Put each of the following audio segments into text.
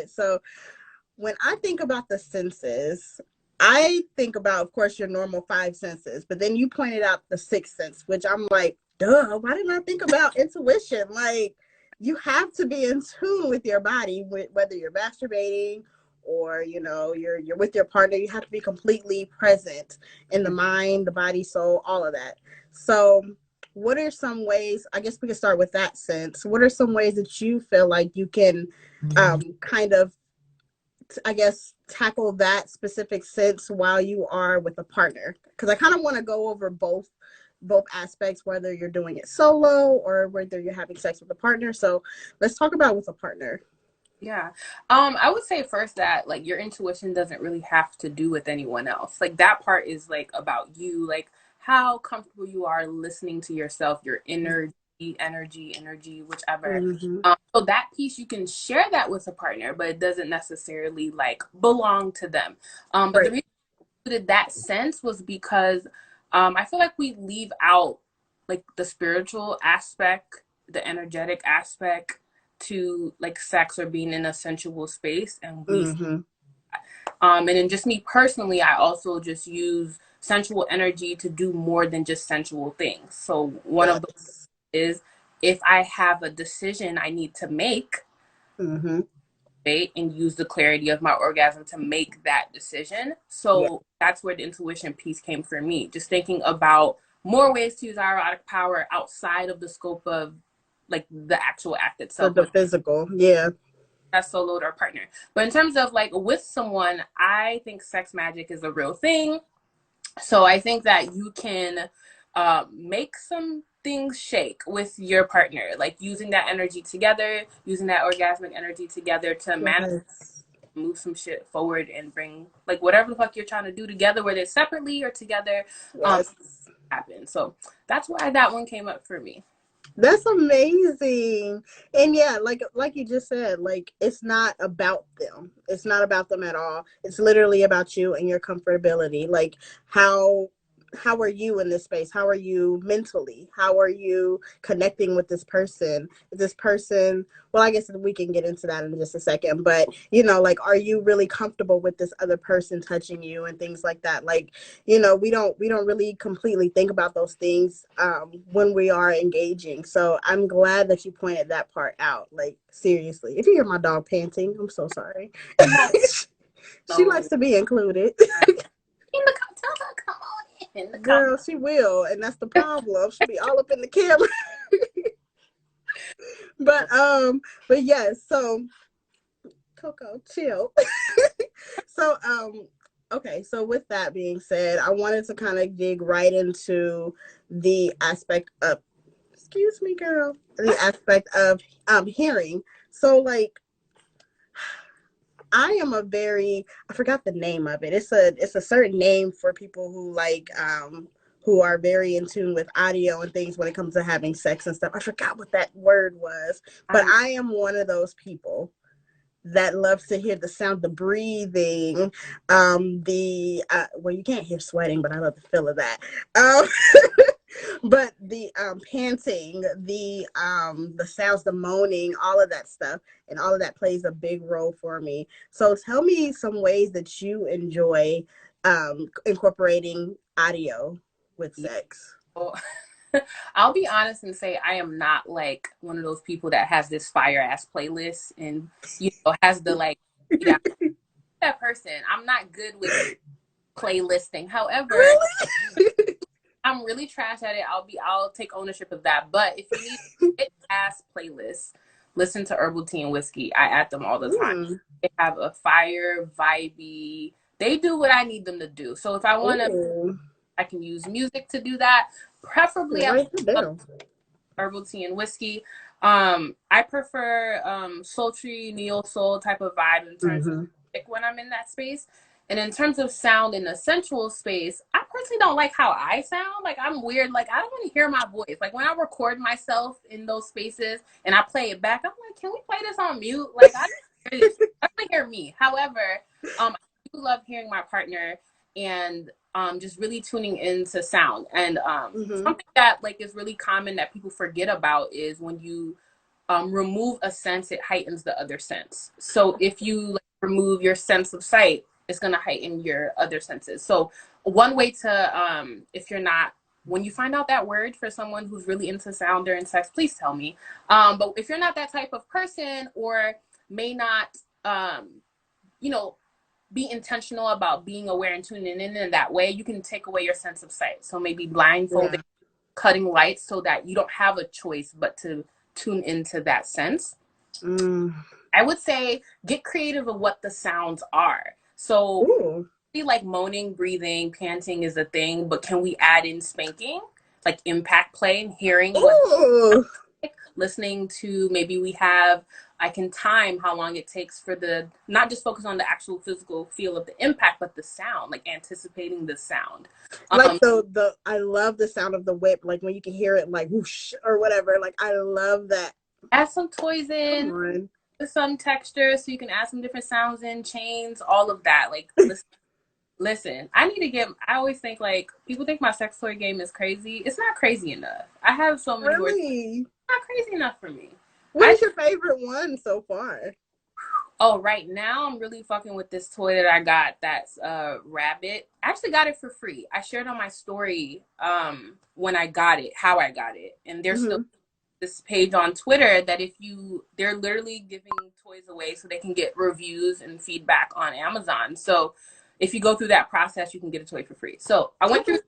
So when I think about the senses, I think about, of course, your normal five senses, but then you pointed out the sixth sense, which I'm like, duh, why didn't I think about intuition? Like, you have to be in tune with your body, whether you're masturbating or you're with your partner. You have to be completely present in the mind, the body, soul, all of that. So what are some ways, I guess we can start with that sense, what are some ways that you feel like you can kind of, I guess, tackle that specific sense while you are with a partner? Because I kind of want to go over both aspects, whether you're doing it solo or whether you're having sex with a partner. So let's talk about with a partner. Yeah. I would say first that like your intuition doesn't really have to do with anyone else. Like that part is like about you, like how comfortable you are listening to yourself, your energy, whichever. Mm-hmm. So that piece you can share that with a partner, but it doesn't necessarily like belong to them. But the Right. reason I included that sense was because I feel like we leave out like the spiritual aspect, the energetic aspect to like sex or being in a sensual space, and we Mm-hmm. and then just me personally, I also just use sensual energy to do more than just sensual things. So one of those Yes. is if I have a decision I need to make, Mm-hmm. right, and use the clarity of my orgasm to make that decision. Yeah. So that's where the intuition piece came for me. Just thinking about more ways to use our erotic power outside of the scope of like the actual act itself, The whether physical. Yeah. that's soloed or partner. But in terms of like with someone, I think sex magic is a real thing. So I think that you can make some things shake with your partner, like using that energy together, using that orgasmic energy together to manifest, Yes. move some shit forward and bring like whatever the fuck you're trying to do together, whether it's separately or together, um, Yes. happen. So that's why that one came up for me. That's amazing. And yeah, like you just said, like it's not about them. It's not about them at all. It's literally about you and your comfortability. Like how are you in this space? How are you mentally? How are you connecting with this person? Is this person, well, I guess we can get into that in just a second, but like are you really comfortable with this other person touching you and things like that? Like we don't really completely think about those things when we are engaging. So I'm glad that you pointed that part out. Like seriously, if you hear my dog panting, I'm so sorry. No, She likes no. to be included. Tell her come on in the comment. Girl, she will, and that's the problem. She'll be all up in the camera. But yes, so Coco, chill. So okay, so with that being said, I wanted to kind of dig right into the aspect of, excuse me, girl, the aspect of hearing. So like I am a very, I forgot the name of it. It's a certain name for people who are very in tune with audio and things when it comes to having sex and stuff. I forgot what that word was, but I'm I am one of those people that loves to hear the sound, the breathing, the well, you can't hear sweating, but I love the feel of that. Um, but the panting, the sounds, the moaning, all of that stuff, and all of that plays a big role for me. So tell me some ways that you enjoy incorporating audio with sex. I'll be honest and say I am not like one of those people that has this fire ass playlist and has the like yeah that person. I'm not good with playlisting. However, Really? I'm really trash at it. I'll take ownership of that. But if you need a ass playlist, listen to Herbal Tea and Whiskey. I add them all the time. Mm. They have a fire, vibey. They do what I need them to do. So if I want to, Ooh. I can use music to do that. Preferably, I Write it down. Herbal Tea and Whiskey. I prefer sultry neo soul type of vibe in terms of Mm-hmm. music when I'm in that space. And in terms of sound in a sensual space, I personally don't like how I sound. Like I'm weird. Like I don't want to hear my voice. Like when I record myself in those spaces and I play it back, I'm like, can we play this on mute? Like I don't want to hear me. However, I do love hearing my partner and just really tuning into sound. And Mm-hmm. something that like is really common that people forget about is when you remove a sense, it heightens the other sense. So if you like, remove your sense of sight, it's going to heighten your other senses. So one way to, if you're not, when you find out that word for someone who's really into sound during sex, please tell me. But if you're not that type of person, or may not, you know, be intentional about being aware and tuning in that way, you can take away your sense of sight. So maybe blindfolding, cutting lights, so that you don't have a choice but to tune into that sense. I would say get creative of what the sounds are. So like moaning, breathing, panting is a thing, but can we add in spanking, like impact play, and hearing what, listening to, maybe we have, I can time how long it takes for the, not just focus on the actual physical feel of the impact, but the sound, like anticipating the sound. Like I love the sound of the whip, like when you can hear it like whoosh or whatever. Like I love that. Add some toys in, some texture, so you can add some different sounds in, chains, all of that. Like listen, I need to get, I always think like, people think my sex toy game is crazy. It's not crazy enough. I have so many words. It's not crazy enough for me. What is your favorite one so far? Oh, right now I'm really fucking with this toy that I got. That's Rabbit. I actually got it for free. I shared on my story when I got it, how I got it. And there's still this page on Twitter that they're literally giving toys away so they can get reviews and feedback on Amazon. So if you go through that process, you can get a toy for free. So I went through.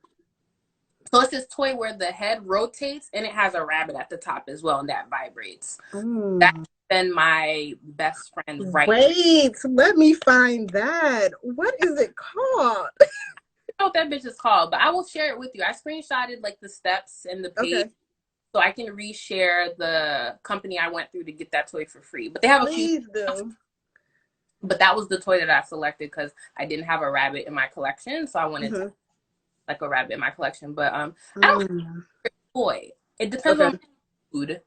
So it's this toy where the head rotates and it has a rabbit at the top as well, and that vibrates. That's been my best friend Wait, let me find that. What is it called? I don't know what that bitch is called, but I will share it with you. I screenshotted like the steps and the page, so I can reshare the company I went through to get that toy for free. But they have a few. But that was the toy that I selected because I didn't have a rabbit in my collection, so I wanted to, like, a rabbit in my collection. But I don't have a toy. It depends on mood.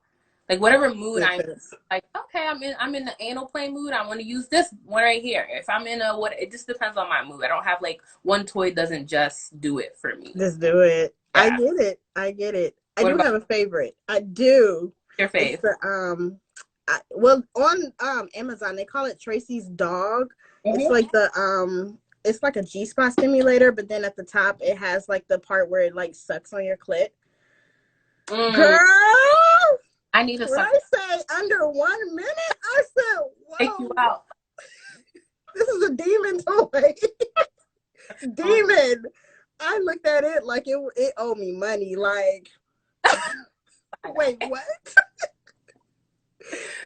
Like whatever mood I'm in, like, okay, I'm in the anal play mood. I want to use this one right here. If I'm in it just depends on my mood. I don't have like one toy doesn't just do it for me. Just do it. Yeah. I get it. I do have a favorite. I do. Your favorite? Well, on Amazon they call it Tracy's Dog. It's like it's like a G-spot stimulator, but then at the top it has like the part where it like sucks on your clit. Girl, I need to suck. I say under 1 minute, I said, whoa. Take you out. This is a demon toy. Demon. I looked at it like it owed me money. Like, wait, what?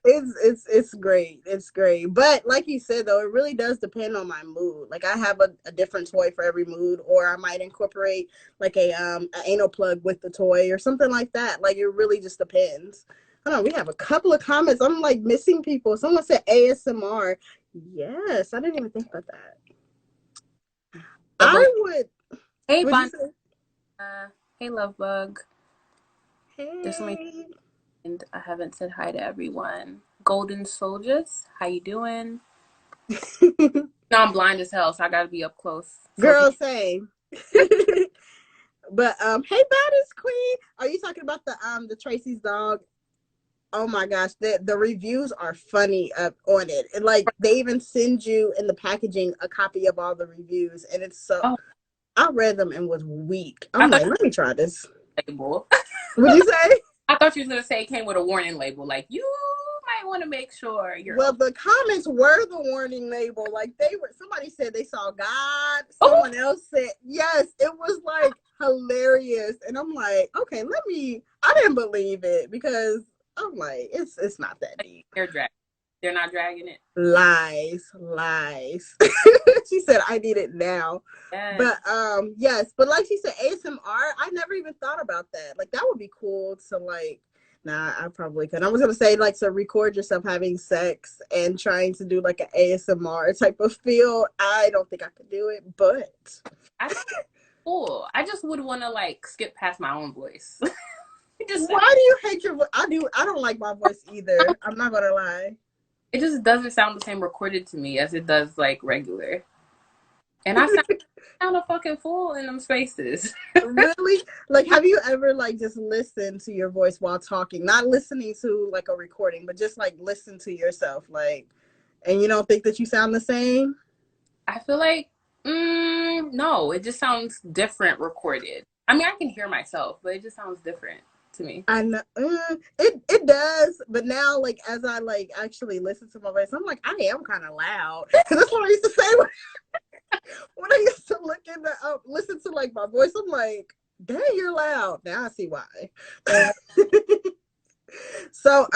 It's great. It's great. But like you said, though, it really does depend on my mood. Like I have a different toy for every mood, or I might incorporate like an anal plug with the toy or something like that. Like it really just depends. I don't know. We have a couple of comments. I'm like missing people. Someone said ASMR. Yes, I didn't even think about that. I would. Hey, Bon. Hey, Love Bug. Hey. There's somebody. And I haven't said hi to everyone. Golden Soldiers, how you doing? No, I'm blind as hell, so I gotta be up close. Girl, same. But hey, Baddest Queen, are you talking about the Tracy's Dog? Oh my gosh, the reviews are funny on it. And like they even send you in the packaging a copy of all the reviews, and it's so. Oh. I read them and was weak. I'm like, let me try this. Label. What'd you say? I thought you was gonna say it came with a warning label, like you might want to make sure you're. Well, the comments were the warning label. Like somebody said they saw God. Someone else said yes. It was like hilarious, and I'm like, okay, I didn't believe it because I'm like, it's not that deep. They're not dragging it. Lies. She said, I need it now. Yes. But yes, but like she said, ASMR, I never even thought about that. Like that would be cool to like, nah, I probably couldn't. I was gonna say like to record yourself having sex and trying to do like an ASMR type of feel. I don't think I could do it, but I think it's cool. I just would want to like skip past my own voice. Why do you hate your voice? I don't like my voice either. I'm not gonna lie. It just doesn't sound the same recorded to me as it does like regular. And I sound a fucking fool in them spaces. Really? Like, have you ever like just listened to your voice while talking? Not listening to like a recording, but just like listen to yourself, like, and you don't think that you sound the same? I feel like, no, it just sounds different recorded. I mean, I can hear myself, but it just sounds different to me. I know it does, but now like as I like actually listen to my voice, I'm like I am kind of loud because that's what I used to say when I used to look in the listen to like my voice. I'm like, dang, you're loud. Now I see why. So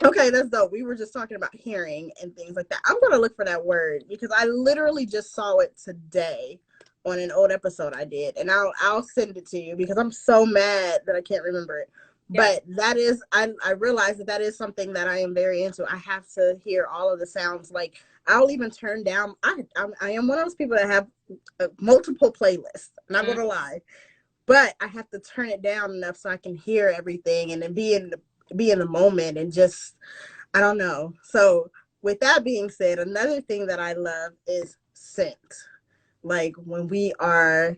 okay, that's dope. We were just talking about hearing and things like that. I'm gonna look for that word because I literally just saw it today on an old episode I did, and I'll send it to you because I'm so mad that I can't remember it. Yeah. But that is, I realize that that is something that I am very into. I have to hear all of the sounds. Like I'll even turn down. I am one of those people that have multiple playlists. Not Mm-hmm. gonna lie, but I have to turn it down enough so I can hear everything and then be in the moment and just I don't know. So with that being said, another thing that I love is scent. Like when we are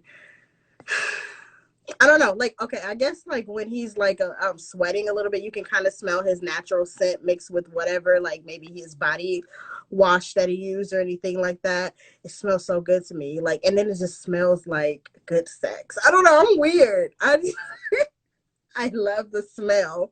I don't know, like okay, I guess like when he's like sweating a little bit, you can kind of smell his natural scent mixed with whatever, like maybe his body wash that he used or anything like that. It smells so good to me. Like, and then it just smells like good sex. I don't know. I'm weird. I love the smell.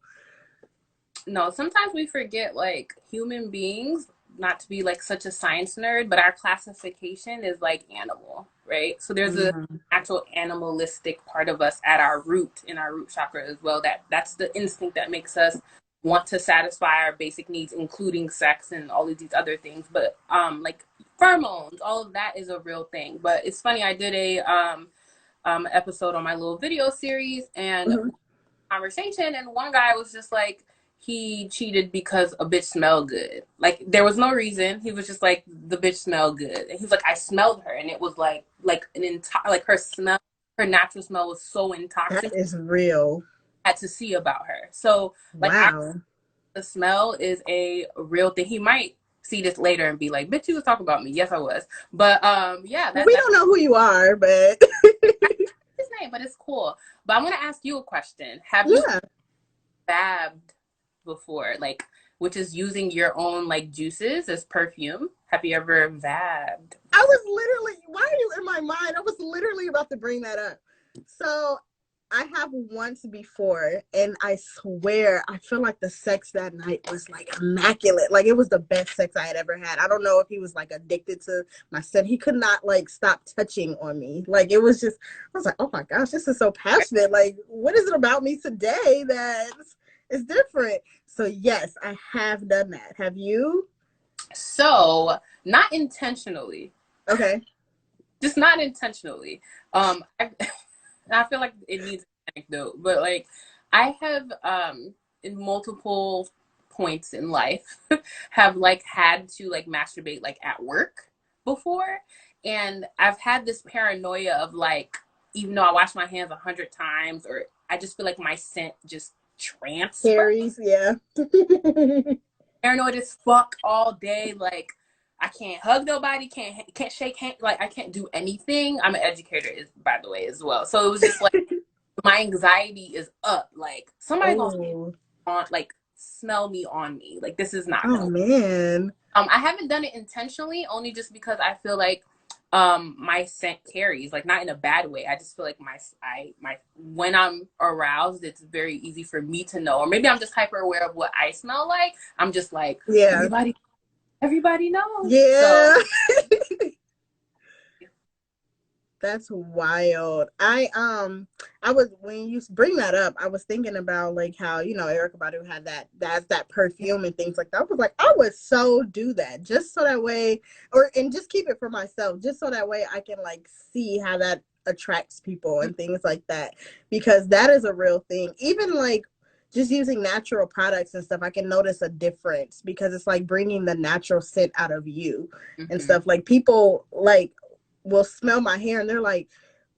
No, sometimes we forget like human beings, not to be like such a science nerd, but our classification is like animal, right? So there's a Mm-hmm. actual animalistic part of us at our root, in our root chakra as well. That's the instinct that makes us want to satisfy our basic needs, including sex and all of these other things. But like pheromones, all of that is a real thing. But it's funny, I did a episode on my little video series and Mm-hmm. conversation, and one guy was just like, he cheated because a bitch smelled good. Like there was no reason. He was just like, the bitch smelled good, and he was like, I smelled her, and it was like an entire like her smell, her natural smell was so That intoxicating. is real. I had to see about her. So like Wow. the smell is a real thing. He might see this later and be like, bitch, you was talking about me. Yes, I was. But yeah, Well, we that's don't know who you are, but his name, but it's cool. But I'm gonna ask you a question. Have you yeah. vabbed before, like, which is using your own like juices as perfume? Have you ever vabbed I before? was literally, why are you in my mind? I was literally about to bring that up. So I have once before, and I swear, I feel like the sex that night was like immaculate. Like it was the best sex I had ever had. I don't know if he was like addicted to my scent. He could not like stop touching on me. Like it was just, I was like, oh my gosh, this is so passionate. Like, what is it about me today that is different? So yes, I have done that. Have you? So not intentionally, Okay. just not intentionally. I feel like it needs an anecdote, but like I have in multiple points in life have like had to like masturbate like at work before, and I've had this paranoia of like, even though I wash my hands 100 times, or I just feel like my scent just transfer. Carries, yeah. Paranoid as fuck all day. Like I can't hug nobody, can't shake hands, like I can't do anything. I'm an educator, by the way, as well. So it was just like my anxiety is up. Like somebody gonna Oh, on like smell me on me. Like this is not oh gonna. man. I haven't done it intentionally, only just because I feel like my scent carries, like not in a bad way. I just feel like my when I'm aroused, it's very easy for me to know, or maybe I'm just hyper aware of what I smell like. I'm just like, Yeah. everybody knows. So Yeah. That's wild. I was when you bring that up, I was thinking about like how, you know, Erica Badu had that perfume and things like that. I was like, I would so do that just so that way or and just keep it for myself, just so that way I can like see how that attracts people and things like that. Because that is a real thing. Even like just using natural products and stuff, I can notice a difference because it's like bringing the natural scent out of you and mm-hmm. stuff. Like people like will smell my hair and they're like,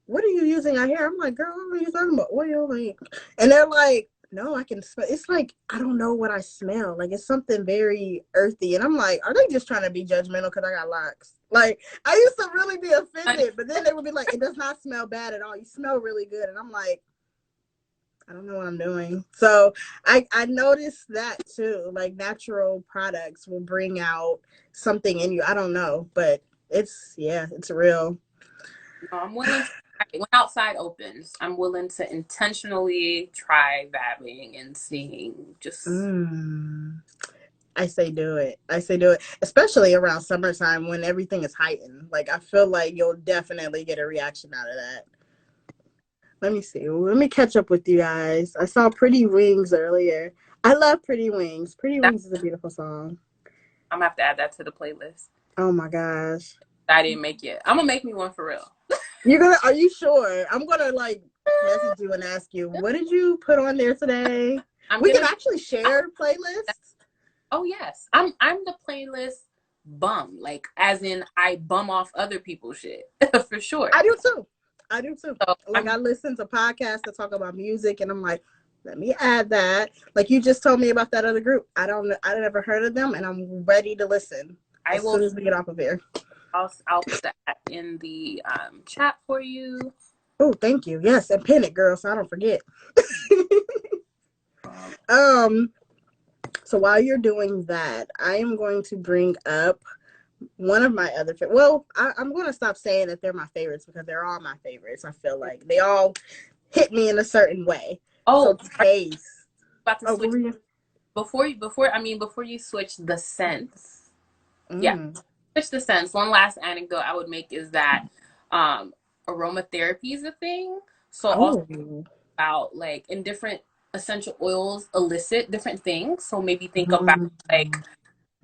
what are you using our hair? I'm like, girl, I'm using oil. Like, and they're like, no, I can smell. It's like I don't know what I smell. Like it's something very earthy, and I'm like, are they just trying to be judgmental because I got locks? Like I used to really be offended, but then they would be like, it does not smell bad at all. You smell really good, and I'm like, I don't know what I'm doing. So I noticed that too. Like natural products will bring out something in you. I don't know, but it's real. No, I'm willing to when outside opens, I'm willing to intentionally try vabbing and seeing just Mm. I say do it. I say do it, especially around summertime when everything is heightened. Like I feel like you'll definitely get a reaction out of that. Let me see. Let me catch up with you guys. I saw Pretty Wings earlier. I love Pretty Wings. Pretty that. Wings is a beautiful song. I'm gonna have to add that to the playlist. Oh my gosh. I didn't make yet. I'm gonna make me one for real. Are you sure? I'm gonna like message you and ask you, what did you put on there today? I'm We can gonna. actually share playlists. Oh yes, I'm the playlist bum. Like as in I bum off other people's shit for sure. I do too. I do too. So Like I listen to podcasts that talk about music, and I'm like, let me add that. Like you just told me about that other group. I never heard of them, and I'm ready to listen I as will. soon as we get off of here. I'll put that in the chat for you. Oh, thank you. Yes, and pin it, girl, so I don't forget. Um, um. So while you're doing that, I am going to bring up one of my other well, I'm going to stop saying that they're my favorites because they're all my favorites. I feel like they all hit me in a certain way. So oh, taste. about to Oh, switch before you switch the scents. Yeah, mm. switch the scents. One last anecdote I would make is that um aromatherapy is a thing. So also Oh. about like in different essential oils elicit different things. So maybe think about like, Mm.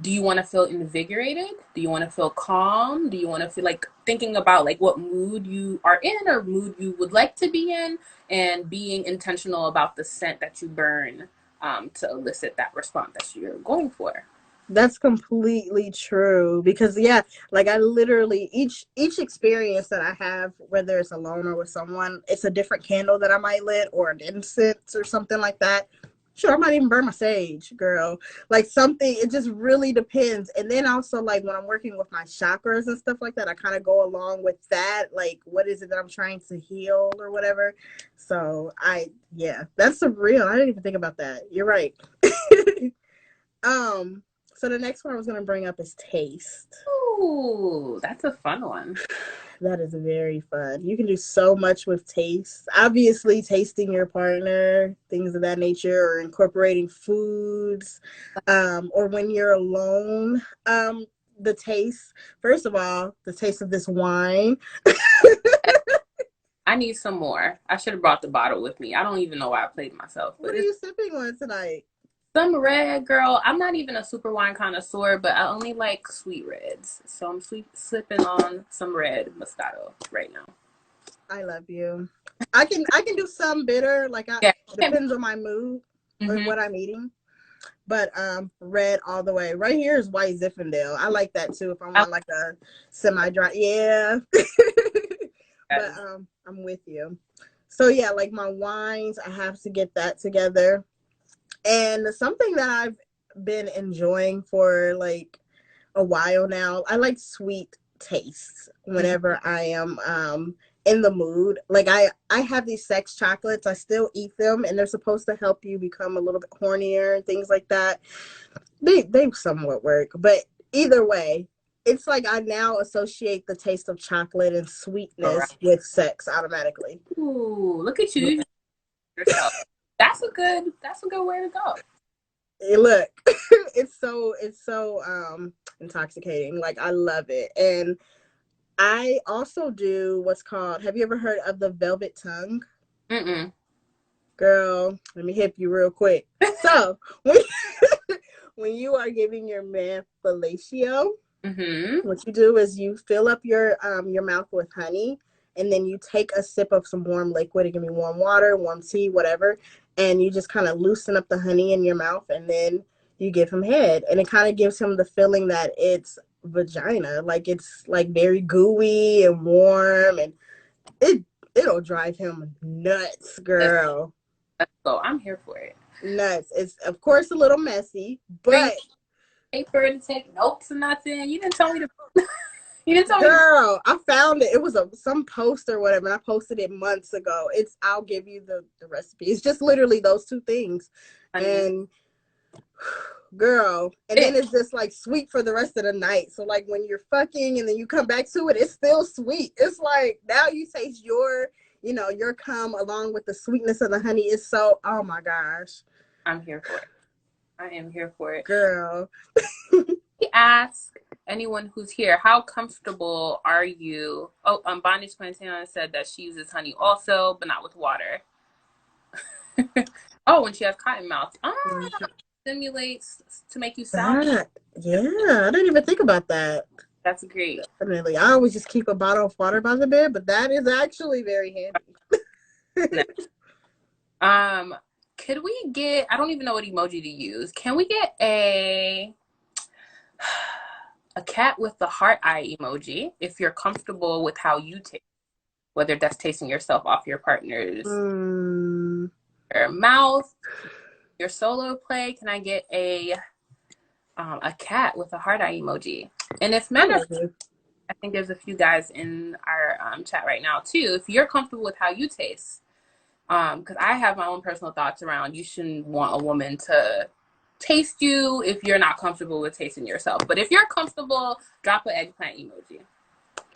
do you want to feel invigorated? Do you want to feel calm? Do you want to feel like thinking about like what mood you are in or mood you would like to be in, and being intentional about the scent that you burn to elicit that response that you're going for. That's completely true because yeah, like I literally each experience that I have, whether it's alone or with someone, it's a different candle that I might lit or an incense or something like that. Sure, I might even burn my sage, girl. Like something, it just really depends. And then also like when I'm working with my chakras and stuff like that, I kind of go along with that. Like what is it that I'm trying to heal or whatever. So yeah, that's a real. I didn't even think about that. You're right. um so the next one I was going to bring up is taste. Ooh, that's a fun one. That is very fun. You can do so much with taste. Obviously, tasting your partner, things of that nature, or incorporating foods, or when you're alone. The taste. First of all, the taste of this wine. I need some more. I should have brought the bottle with me. I don't even know why I played myself, but What are it's you sipping on tonight? some red, girl. I'm not even a super wine connoisseur, but I only like sweet reds. So I'm sipping on some red Moscato right now. I love you. I can do some bitter. Like I Yeah. depends on my mood and Mm-hmm. what I'm eating. But red all the way. Right here is white Zinfandel. I like that too if I want like a semi-dry. Yeah. But I'm with you. So yeah, like my wines, I have to get that together. And something that I've been enjoying for like a while now, I like sweet tastes whenever I am in the mood. Like I have these sex chocolates. I still eat them and they're supposed to help you become a little bit hornier and things like that. They somewhat work, but either way, it's like I now associate the taste of chocolate and All right. sweetness with sex automatically. Ooh, look at you yourself. That's a good way to go. Hey, look, it's so intoxicating. Like I love it. And I also do what's called, have you ever heard of the velvet tongue? Mm-mm. Girl, let me hip you real quick. So when, when you are giving your man fellatio, Mm-hmm. what you do is you fill up your mouth with honey, and then you take a sip of some warm liquid. It can be warm water, warm tea, whatever, and you just kind of loosen up the honey in your mouth, and then you give him head, and it kind of gives him the feeling that it's vagina, like it's like very gooey and warm, and it it'll drive him nuts, girl. So I'm here for it. Nuts. It's of course a little messy, Bring but paper to take notes and nothing. You didn't tell me to. You didn't tell me. girl, I found it. It was some post or whatever, and I posted it months ago. I'll give you the recipe. It's just literally those two things, and girl, and then it's just like sweet for the rest of the night. So like when you're fucking and then you come back to it, it's still sweet. It's like now you taste your cum along with the sweetness of the honey. It's so, oh my gosh. I'm here for it. I am here for it. Girl. We ask anyone who's here, how comfortable are you? Oh, Bondage Plantain said that she uses honey also, but not with water. Oh, when she has cotton mouth. Stimulates to make you sound. Yeah, I didn't even think about that. That's great. Definitely. I always just keep a bottle of water by the bed, but that is actually very handy. Could we get, I don't even know what emoji to use. Can we get a cat with the heart eye emoji if you're comfortable with how you taste, whether that's tasting yourself off your partner's your mouth, your solo play? Can I get a cat with a heart eye emoji? And if men are, I think there's a few guys in our chat right now too. If you're comfortable with how you taste, because I have my own personal thoughts around you shouldn't want a woman to taste you if you're not comfortable with tasting yourself. But if you're comfortable, drop an eggplant emoji.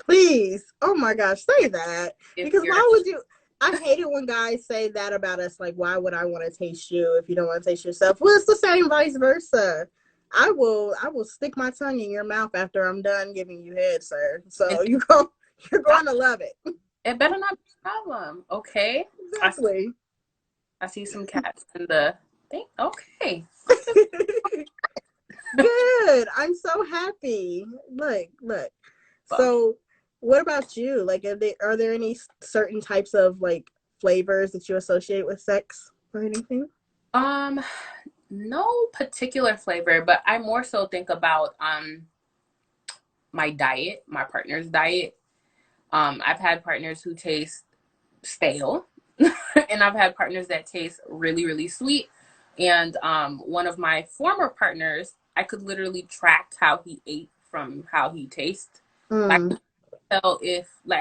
Please. Oh my gosh, say that. Because why would you? I hate it when guys say that about us. Like, why would I want to taste you if you don't want to taste yourself? Well, it's the same vice versa. I will stick my tongue in your mouth after I'm done giving you head, sir. So you're going to love it. It better not be a problem, okay? Exactly. I see some cats in the thing. Okay. Good. I'm so happy. Look. So what about you? Like, are there any certain types of like flavors that you associate with sex or anything? No particular flavor, but I more so think about my diet, my partner's diet. I've had partners who taste stale, and I've had partners that taste really, really sweet. And one of my former partners, I could literally track how he ate from how he tastes. I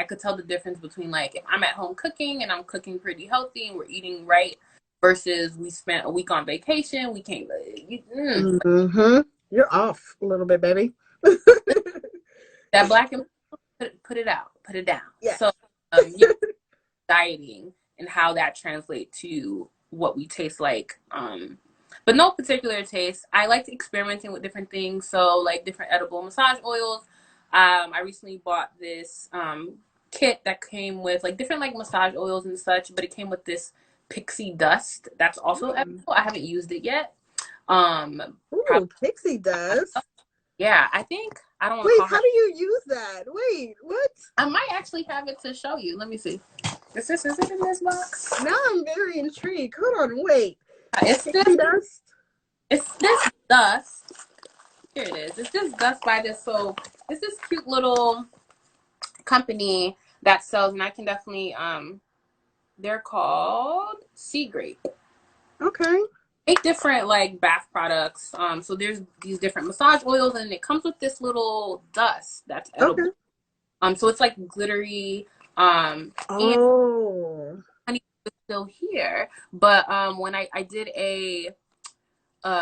could tell the difference between like if I'm at home cooking and I'm cooking pretty healthy and we're eating right versus we spent a week on vacation. We can't. You're off a little bit, baby. That black and put it out, put it down. Yeah. So dieting and how that translates to what we taste like. But no particular taste. I like experimenting with different things. So like different edible massage oils. I recently bought this kit that came with like different like massage oils and such, but it came with this pixie dust that's also edible. I haven't used it yet. Pixie dust. Yeah, I think I don't. Wait, how do you use that? Wait, what? I might actually have it to show you. Let me see. Is it in this box? Now I'm very intrigued. Hold on, wait. It's pixie dust. It's this dust. Here it is. It's this dust by this. So it's this cute little company that sells, and I can definitely they're called Sea Grape. Okay. 8 different like bath products. So there's these different massage oils, and it comes with this little dust that's edible. Okay. So it's like glittery. And honey is still here, but when I did a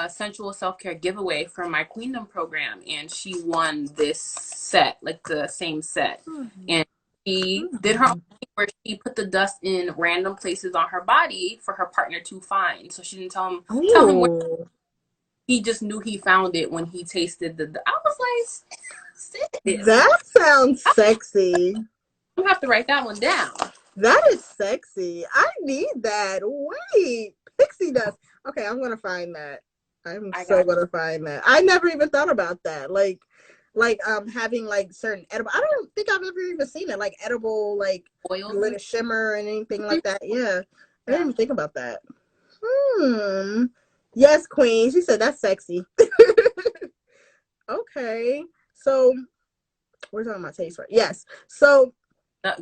sensual self-care giveaway from my Queendom program, and she won this set, like the same set, and she did her own thing where she put the dust in random places on her body for her partner to find. So she didn't tell him where. He just knew he found it when he tasted the. I was like, that sounds sexy. I'm gonna have to write that one down. That is sexy. I need that. Wait, pixie dust. Okay, I'm gonna find that. I'm so gonna find that. I never even thought about that. Like having like certain edible. I don't think I've ever even seen it. Like edible, like oil, glitter shimmer and anything like that. Yeah, I didn't even think about that. Yes, Queen. She said that's sexy. Okay, so we're talking about taste, right? Yes. So,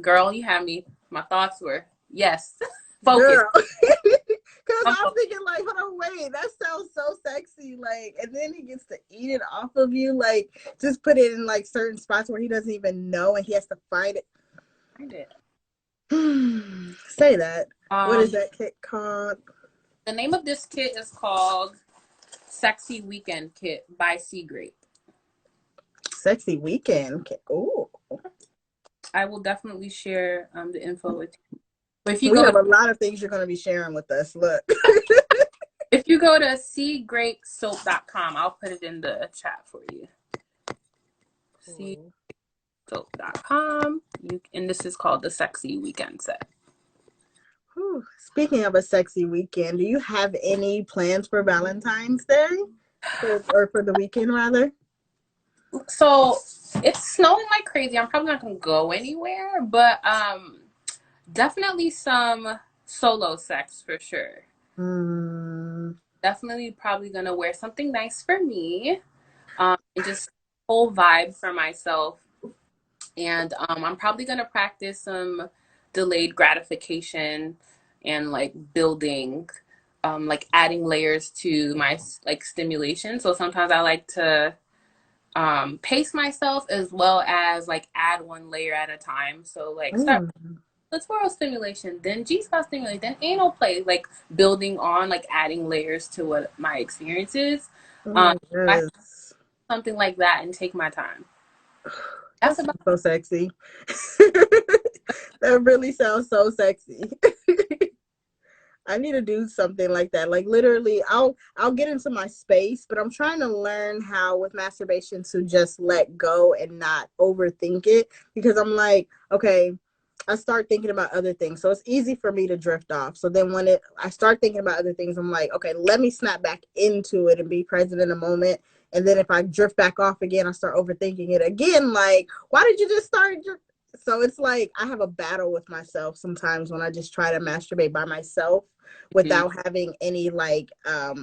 girl, you had me. My thoughts were yes. Focus. Because Because I'm thinking like, hold on, wait, that sounds so sexy. Like, and then he gets to eat it off of you. Like, just put it in like certain spots where he doesn't even know and he has to find it. Find it. Say that. What is Um, that kit called? the name of this kit is called Sexy Weekend Kit by Sea Grape. Sexy Weekend. Oh, I will definitely share the info with you. But if you we go have to, a lot of things you're going to be sharing with us. Look. if you go to seagrapesoap.com, I'll put it in the chat for you. Seagrapesoap.com. And this is called the Sexy Weekend Set. Whew. Speaking of a sexy weekend, do you have any plans for Valentine's Day? Or for the weekend, rather? So it's snowing like crazy. I'm probably not gonna go anywhere, but definitely some solo sex for sure. Definitely probably gonna wear something nice for me, and just whole vibe for myself. And I'm probably gonna practice some delayed gratification and like building, like adding layers to my like stimulation. So sometimes I like to pace myself as well as like add one layer at a time. So like start clitoral stimulation, then G-spot stimulation, then anal play, like building on, like adding layers to what my experience is. I something like that and take my time. That's about so sexy. That really sounds so sexy. I need to do something like that. Like literally, I'll get into my space, but I'm trying to learn how with masturbation to just let go and not overthink it, because I'm like, okay, I start thinking about other things. So it's easy for me to drift off. So then when I start thinking about other things, I'm like, okay, let me snap back into it and be present in the moment. And then if I drift back off again, I start overthinking it again. Like, why did you just start? So it's like I have a battle with myself sometimes when I just try to masturbate by myself without having any like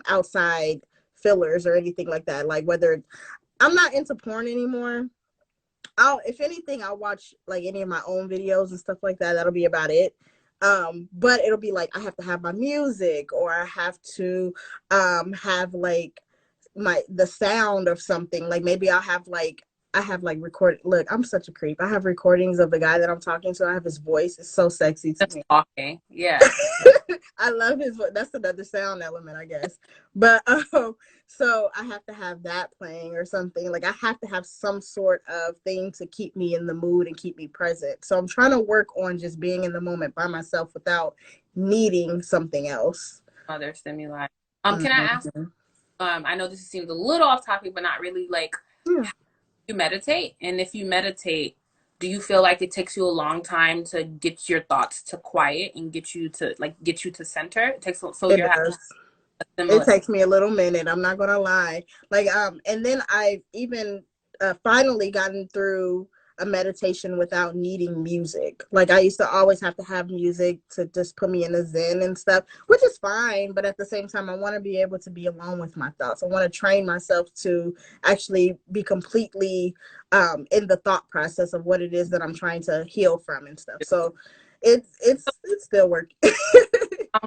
outside fillers or anything like that. Like whether I'm not into porn anymore. If anything, I'll watch like any of my own videos and stuff like that. That'll be about it. But it'll be like I have to have my music, or I have to have like the sound of something. Like maybe I have like record. Look, I'm such a creep. I have recordings of the guy that I'm talking to. I have his voice. It's so sexy to me. talking. Yeah. I love his voice. That's another sound element, I guess. But so I have to have that playing or something. Like I have to have some sort of thing to keep me in the mood and keep me present. So I'm trying to work on just being in the moment by myself without needing something else. Other stimuli. Can I ask? I know this seems a little off topic, but not really. Like, you meditate, and if you meditate, do you feel like it takes you a long time to get your thoughts to quiet and get you to center? It takes It does. It takes me a little minute. I'm not gonna lie. Like and then I've even finally gotten through a meditation without needing music. Like I used to always have to have music to just put me in a zen and stuff, which is fine. But at the same time, I want to be able to be alone with my thoughts. I want to train myself to actually be completely in the thought process of what it is that I'm trying to heal from and stuff. So it's still working.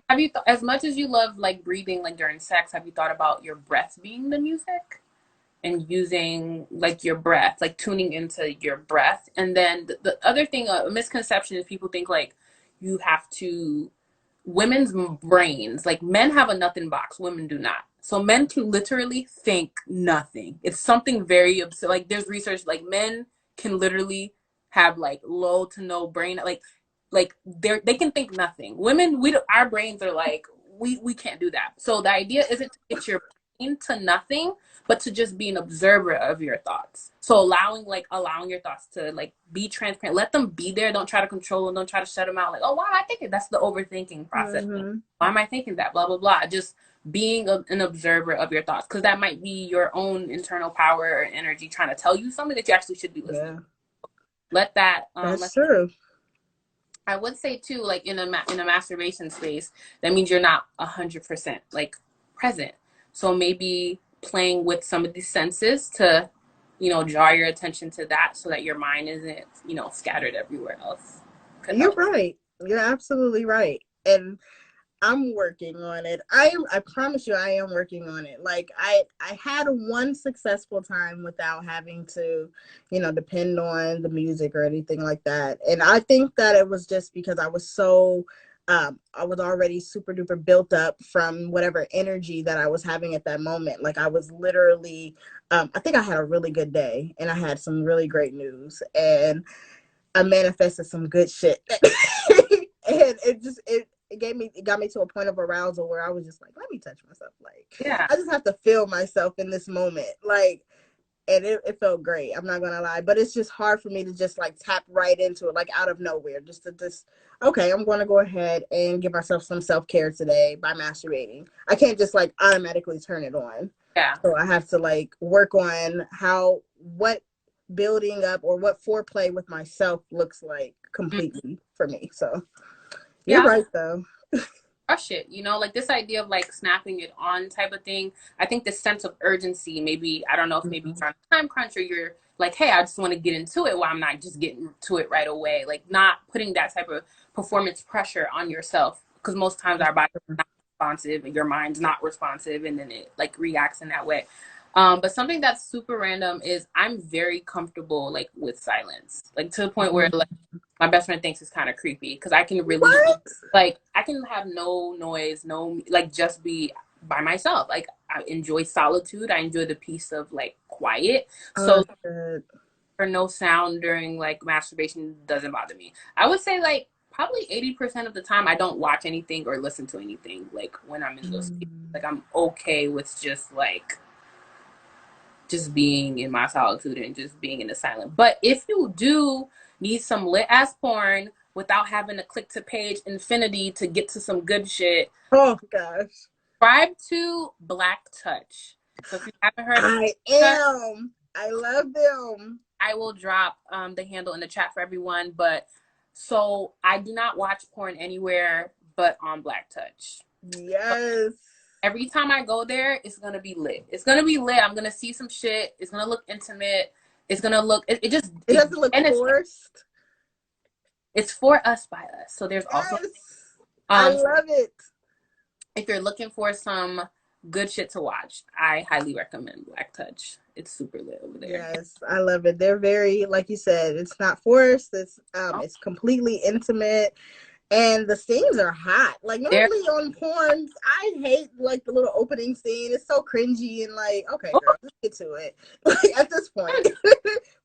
Have you, as much as you love like breathing, like during sex, have you thought about your breath being the music? And using like your breath, like tuning into your breath. And then the other thing, a misconception is people think like you have to, women's brains, like men have a nothing box, women do not. So men can literally think nothing. It's something very absurd. Like there's research, like men can literally have like low to no brain, like they can think nothing. Women, our brains are like, we can't do that. So the idea isn't to get your brain to nothing, but to just be an observer of your thoughts. So allowing your thoughts to like be transparent, let them be there. Don't try to control them. Don't try to shut them out. Like, oh, why am I thinking? That's the overthinking process. Why am I thinking that? Blah, blah, blah. Just being an observer of your thoughts, because that might be your own internal power or energy trying to tell you something that you actually should be listening. Let that. That's true. I would say too, like in a masturbation space, that means you're not 100% like present. So maybe playing with some of these senses to, draw your attention to that, so that your mind isn't, scattered everywhere else. You're right. You're absolutely right. And I'm working on it. I promise you I am working on it. Like I had one successful time without having to, depend on the music or anything like that. And I think that it was just because I was already super duper built up from whatever energy that I was having at that moment. Like I was literally I think I had a really good day and I had some really great news and I manifested some good shit. And it got me to a point of arousal where I was just like, let me touch myself. Like, Yeah. I just have to feel myself in this moment. Like, and it felt great. I'm not gonna lie, but it's just hard for me to just like tap right into it, like out of nowhere. Okay, I'm gonna go ahead and give myself some self-care today by masturbating. I can't just like automatically turn it on. Yeah. So I have to like work on what building up or what foreplay with myself looks like completely for me. So you're Yeah. right though. Rush it, like this idea of like snapping it on type of thing. I think this sense of urgency, maybe, I don't know if maybe Mhm. you're on a time crunch or you're like, hey, I just want to get into it while I'm not just getting to it right away. Like not putting that type of performance pressure on yourself. Because most times our body's not responsive and your mind's not responsive and then it like reacts in that way. But something that's super random is I'm very comfortable like with silence. Like to the point where like my best friend thinks it's kind of creepy because I can really What? like I can have no noise, no like just be by myself. Like I enjoy solitude. I enjoy the peace of like quiet. Oh So shit. for no sound during like masturbation doesn't bother me. I would say like probably 80% of the time I don't watch anything or listen to anything like when I'm in those spaces. Mm. Like I'm okay with just being in my solitude and just being in the silent. But if you do need some lit ass porn without having to click to page infinity to get to some good shit, Oh gosh. subscribe to Black Touch. So if you haven't heard of I Touch, am. I love them. I will drop the handle in the chat for everyone. But so I do not watch porn anywhere but on Black Touch. So Yes. every time I go there, it's gonna be lit. It's gonna be lit. I'm gonna see some shit. It's gonna look intimate. It's gonna look. It doesn't look and forced. it's for us by us. So there's also Yes. I um love it. if you're looking for some good shit to watch, I highly recommend Black Touch. It's super lit over there. Yes, I love it. They're very, like you said, it's not forced. Oh, It's completely intimate, and the scenes are hot. Like there. normally on porns, I hate like the little opening scene. It's so cringy and like, okay, Oh, girl, let's get to it. Like at this point,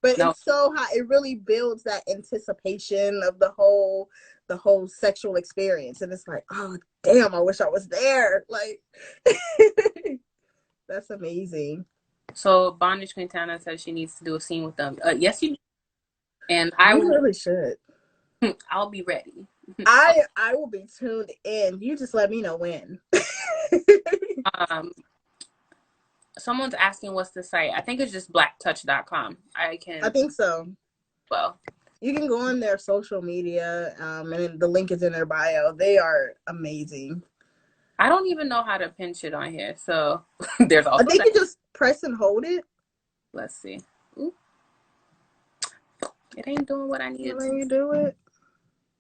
but no. it's so hot. It really builds that anticipation of the whole sexual experience, and it's like, oh damn, I wish I was there. Like, that's amazing. So Bondage Quintana says she needs to do a scene with them. Yes, you do. And You really should. I'll be ready. I will be tuned in. You just let me know when. Um, someone's asking what's the site. I think it's just blacktouch.com. I I can think so. well. You can go on their social media, and the link is in their bio. They are amazing. I don't even know how to pin shit on here. So there's I also think that. you just press and hold it. Let's see. Ooh, it ain't doing what I needed When to. you do it.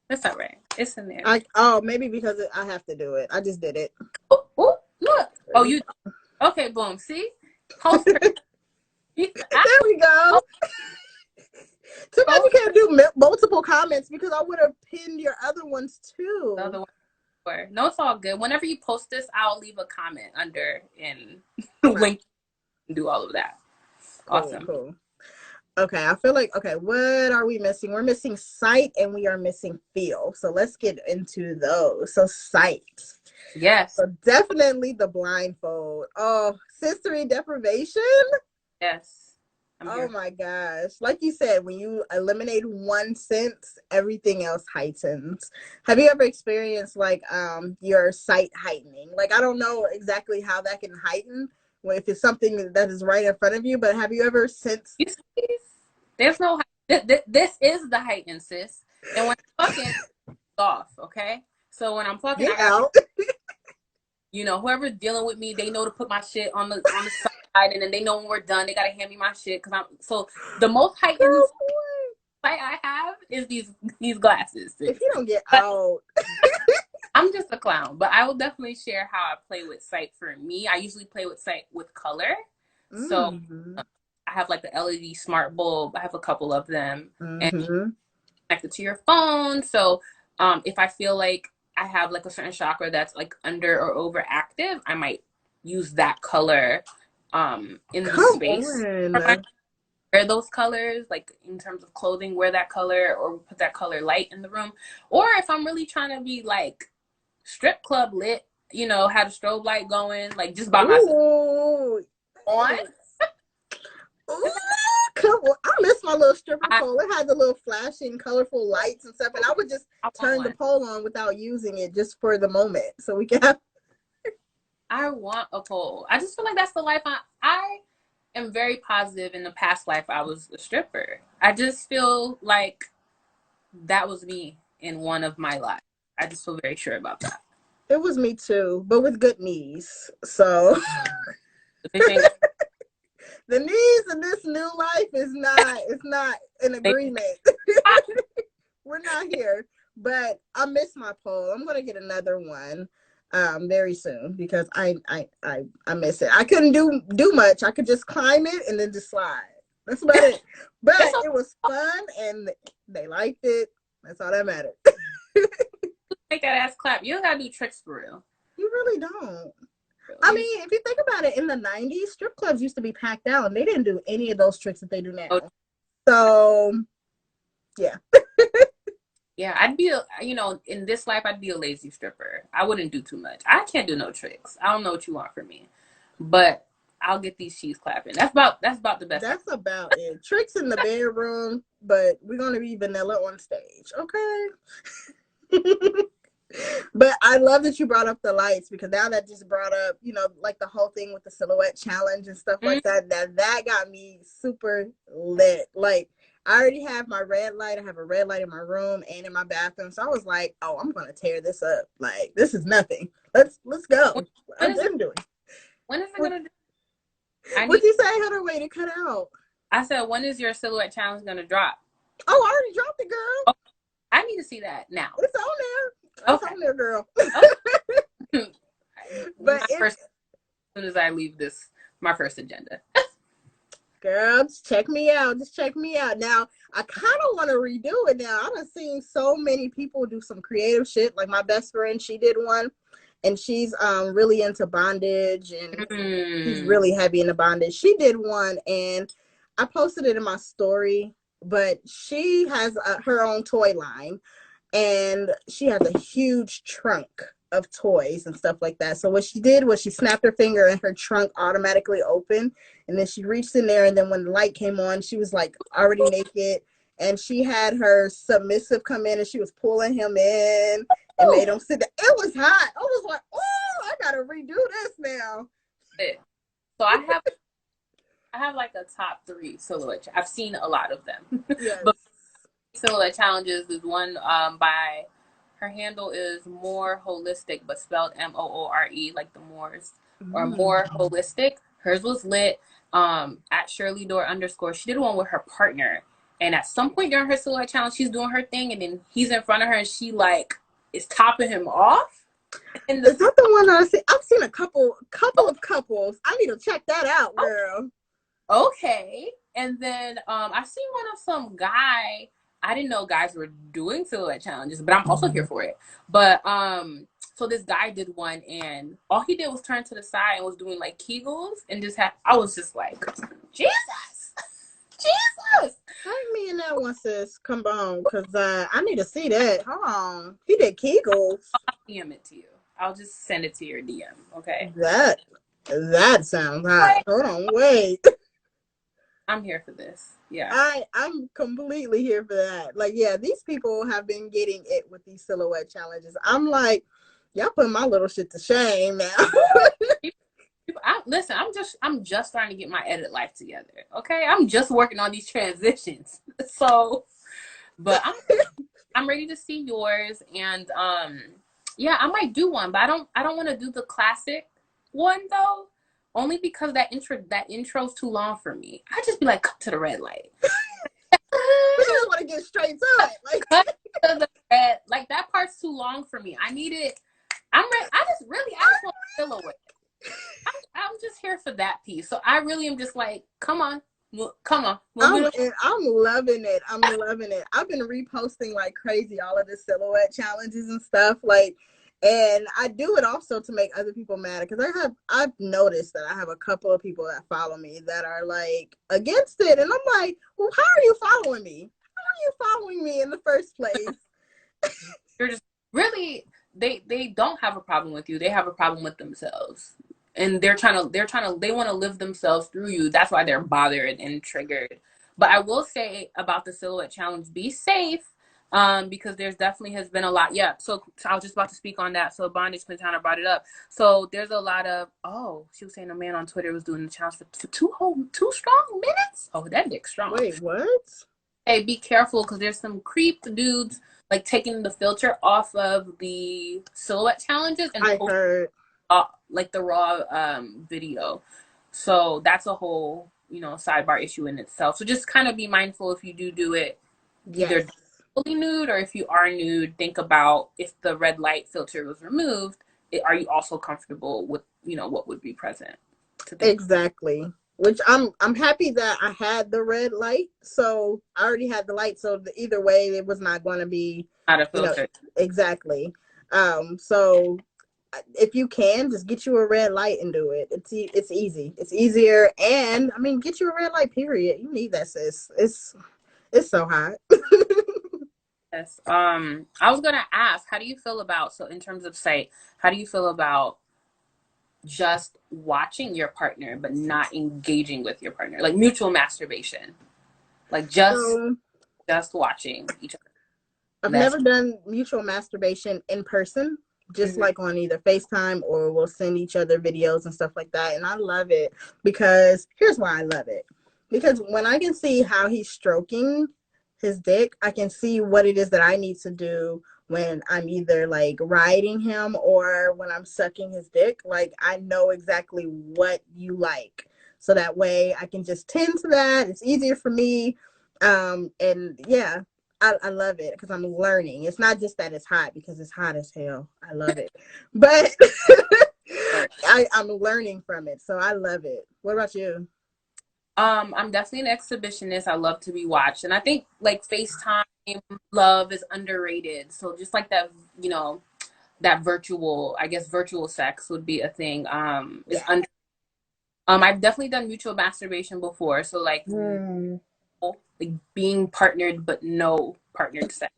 That's all right. It's in there. Maybe because I have to do it. I just did it. Oh, look. Oh, you okay? Boom. See, poster. There we go. Too bad you can't do multiple comments because I would have pinned your other ones too. The other one. No, it's all good. Whenever you post this, I'll leave a comment under and link and do all of that. Awesome. Cool. Okay, I feel like, okay, what are we missing? We're missing sight and we are missing feel. So let's get into those. So sight. Yes. So definitely the blindfold. Oh, sensory deprivation. Yes. Oh my gosh. Like you said, when you eliminate one sense, everything else heightens. Have you ever experienced like your sight heightening? Like I don't know exactly how that can heighten if it's something that is right in front of you, but have you ever sensed there's no this is the heightened sis. And when I'm fucking off, okay? So when I'm fucking, get out? Whoever's dealing with me, they know to put my shit on the side, and then they know when we're done, they gotta hand me my shit because I'm so the most heightened sight I have is these glasses. Sis. If you don't get out, I'm just a clown, but I will definitely share how I play with sight for me. I usually play with sight with color. So Mm-hmm. I have like the LED smart bulb. I have a couple of them and Mm-hmm. connected to your phone. So if I feel like I have like a certain chakra that's like under or overactive, I might use that color in the Come space. on. Wear those colors, like in terms of clothing, wear that color or put that color light in the room. Or if I'm really trying to be like strip club lit, had a strobe light going, like just by myself. Ooh. On. Ooh, come on. I miss my little stripper I, pole. It had the little flashing, colorful lights and stuff, and I would just I want turn the one. pole on without using it just for the moment, so we can have. I want a pole. I just feel like that's the life I am very positive. In the past life, I was a stripper. I just feel like that was me in one of my lives. I just feel very sure about that. It was me too, but with good knees. So The bitch ain't got the knees in this new life is not. It's not an they, agreement. We're not here. But I miss my pole. I'm gonna get another one very soon because I miss it. I couldn't do much. I could just climb it and then just slide. That's about it. But it was fun and they liked it. That's all that mattered. make that ass clap. You don't gotta do tricks for real. You really don't. I mean, if you think about it, in the 90s, strip clubs used to be packed out and they didn't do any of those tricks that they do now. So, yeah. Yeah, I'd be, in this life, I'd be a lazy stripper. I wouldn't do too much. I can't do no tricks. I don't know what you want from me, but I'll get these cheese clapping. That's about the best. That's about it. Tricks in the bedroom, but we're gonna be vanilla on stage, okay? But I love that you brought up the lights because now that just brought up, like the whole thing with the silhouette challenge and stuff like that. That got me super lit. Like I already have my red light. I have a red light in my room and in my bathroom. So I was like, oh, I'm gonna tear this up. Like this is nothing. Let's go. When I'm is it, doing. when is it gonna do? What'd you say? I had a way to cut out. I said, when is your silhouette challenge gonna drop? Oh, I already dropped it, girl. Oh, I need to see that now. It's on there. It's on there, girl. Okay. But as soon as I leave this, my first agenda. Girl, just check me out. Just check me out. Now, I kind of want to redo it now. I've seen so many people do some creative shit. Like my best friend, she did one, and she's really into bondage, and she's really heavy into bondage. She did one, and I posted it in my story. But she has her own toy line, and she has a huge trunk of toys and stuff like that. So what she did was she snapped her finger and her trunk automatically opened, and then she reached in there, and then when the light came on, she was like already naked, and she had her submissive come in and she was pulling him in and made him sit there. It was hot. I was like, oh, I gotta redo this now. So I have like a top 3 silhouette. I've seen a lot of them. Yes. But silhouette challenges is one by her handle is More Holistic, but spelled Moore, like the Moors, or More Holistic. Hers was lit. At Shirley Door _ she did one with her partner, and at some point during her silhouette challenge, she's doing her thing, and then he's in front of her, and she like is topping him off. And is that the one I've seen a couple of couples. I need to check that out, girl. Okay. And then I've seen one of some guy. I didn't know guys were doing silhouette challenges, but I'm also here for it. But so this guy did one, and all he did was turn to the side and was doing like Kegels, and I was just like, Jesus. Tag me in that one, sis. Come on, because I need to see that. Hold on. He did Kegels. I'll DM it to you. I'll just send it to your DM, okay? That sounds hot. Hold on, wait. I'm here for this. Yeah. I'm completely here for that. Like, yeah, these people have been getting it with these silhouette challenges. I'm like, y'all putting my little shit to shame now. Listen, I'm just starting to get my edit life together. Okay, I'm just working on these transitions. So, but I'm ready to see yours, and yeah, I might do one, but I don't want to do the classic one though, only because that intro's too long for me. I just be like, cut to the red light. We just want to get straight to it. Cut to the red, like that part's too long for me. I need it I just want a silhouette. I'm just here for that piece. So I really am just like, come on, I'm loving it. I'm loving it. I've been reposting like crazy all of the silhouette challenges and stuff. Like, and I do it also to make other people mad because I've noticed that I have a couple of people that follow me that are like against it, and I'm like, well, how are you following me? How are you following me in the first place? You're just really they don't have a problem with you. They have a problem with themselves. And they want to live themselves through you. That's why they're bothered and triggered. But I will say about the silhouette challenge, be safe. Because there's definitely has been a lot. Yeah. So I was just about to speak on that. So Bondage Quintana brought it up. So there's a lot of, she was saying a man on Twitter was doing the challenge for two strong minutes. Oh, that dick strong. Wait, what? Hey, be careful because there's some creep dudes like taking the filter off of the silhouette challenges and I heard like the raw video. So that's a whole, sidebar issue in itself. So just kind of be mindful if you do it. Yes. Either fully nude or if you are nude, think about if the red light filter was removed, are you also comfortable with, what would be present? Exactly. Which I'm happy that I had the red light. So I already had the light. So either way, it was not going to be out of filter. Exactly. So if you can, just get you a red light and do it. It's easy. It's easier. And I mean, get you a red light, period. You need that, sis. It's so hot. Yes. I was gonna ask, how do you feel about, so in terms of sight, how do you feel about just watching your partner but not engaging with your partner, like mutual masturbation, like just watching each other? I've never done mutual masturbation in person, just like on either FaceTime or we'll send each other videos and stuff like that. And I love it because here's why I love it. Because when I can see how he's stroking his dick, I can see what it is that I need to do when I'm either like riding him or when I'm sucking his dick. Like I know exactly what you like. So that way I can just tend to that. It's easier for me. And yeah, I love it because I'm learning. It's not just that it's hot because it's hot as hell. I love it. But I'm learning from it. So I love it. What about you? I'm definitely an exhibitionist. I love to be watched. And I think like FaceTime love is underrated. So just like that, that virtual sex would be a thing. I've definitely done mutual masturbation before. So like being partnered but no partnered sex,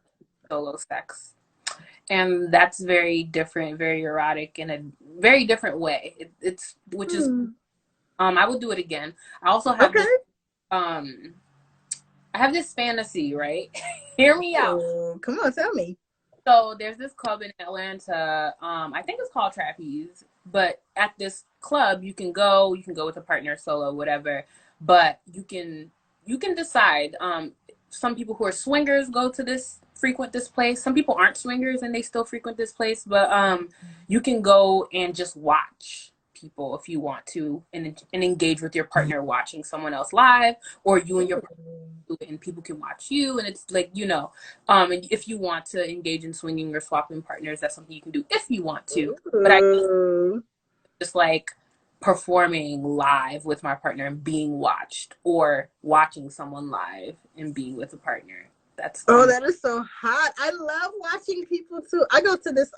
solo sex. And that's very different, very erotic in a very different way. I would do it again. I also have I have this fantasy, right? Hear me out. Come on, tell me. So there's this club in Atlanta. I think it's called Trapeze. But at this club, you can go with a partner, solo, whatever. But you can decide. Some people who are swingers go to frequent this place. Some people aren't swingers and they still frequent this place. But you can go and just watch people if you want to and engage with your partner watching someone else live, or you and your partner and people can watch you, and it's like and if you want to engage in swinging or swapping partners, that's something you can do if you want to. But I just like performing live with my partner and being watched, or watching someone live and being with a partner. That is so hot. I love watching people too. I go to this